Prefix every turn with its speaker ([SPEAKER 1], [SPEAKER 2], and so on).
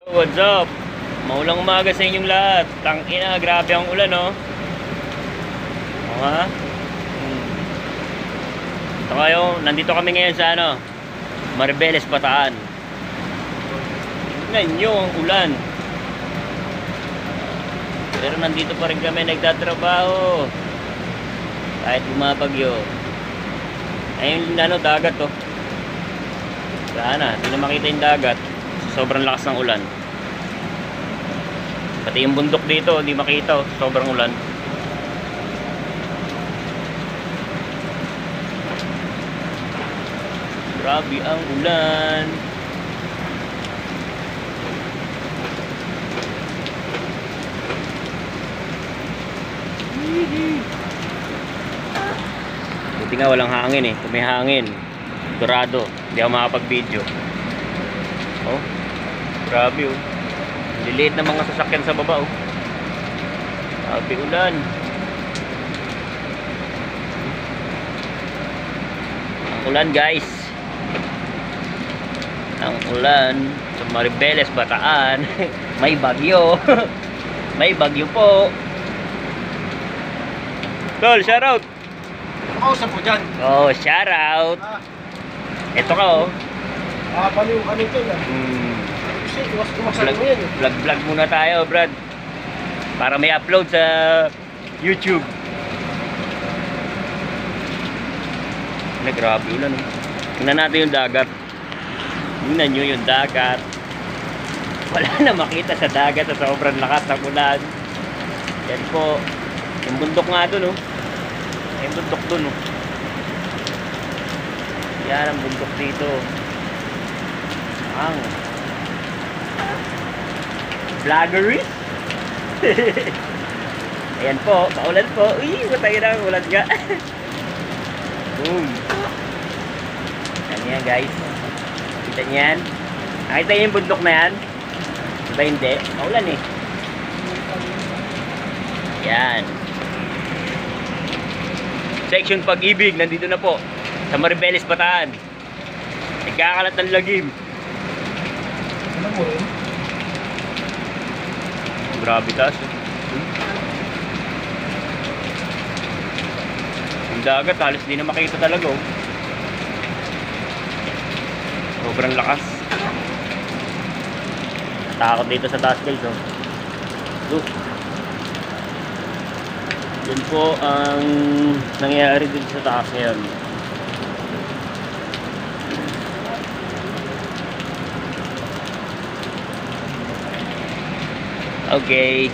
[SPEAKER 1] What's up? Maulang umaga sa inyong lahat. Tangina, grabe ang ulan, oh. Ha? Ito kayo, nandito kami ngayon sa Maribeles, Bataan. Tingnan nyo ang ulan. Pero nandito pa rin kami nagtatrabaho. Kahit bumabagyo. Ayun, dagat, oh. Sana, hindi na makita yung dagat. Sobrang lakas ng ulan. Pati yung bundok dito, hindi makita, oh. Sobrang ulan. Grabe ang ulan. Buti nga walang hangin, eh. Kung may hangin, sigurado hindi ako makapag-video. Oh, grabe, oh. Liliit na mga sasakyan sa baba, oh. Grabe ulan. Ang ulan, guys. Ang ulan sa Maribeles, Bataan. May bagyo. May bagyo po. Tol, shoutout.
[SPEAKER 2] Makausap mo dyan.
[SPEAKER 1] Oh, shoutout. Ito ka, oh.
[SPEAKER 2] Paliw ka nito yan. Kasi kumasan mo yan.
[SPEAKER 1] Vlog muna tayo, Brad. Para may upload sa YouTube. Grabe ulan, oh. Tingnan natin yung dagat. Tingnan nyo yung dagat. Wala na makita sa dagat sa sobrang lakas ng ulan. Yan po. Yung bundok nga dun, oh. Yung bundok dun, oh. Yan ang bundok dito. Ang vloggery. Ayan po, paulan po. Uy, matay na, ulan nga. Boom. Yan yan, guys. Kita niyan. Nakita niyo yung bundok na yan? Diba hindi? Paulan, eh. Yan. Section Pag-ibig, nandito na po. Sa Maribeles, Bataan. Nagkakalat ng lagim.
[SPEAKER 2] Alam mo rin?
[SPEAKER 1] Grabe taas. Yung dagat, halos di na makita talaga, oh. Sobrang lakas. Takot dito sa taas, guys, oh. Look. Yun po ang nangyayari dito sa taas ngayon. Okay.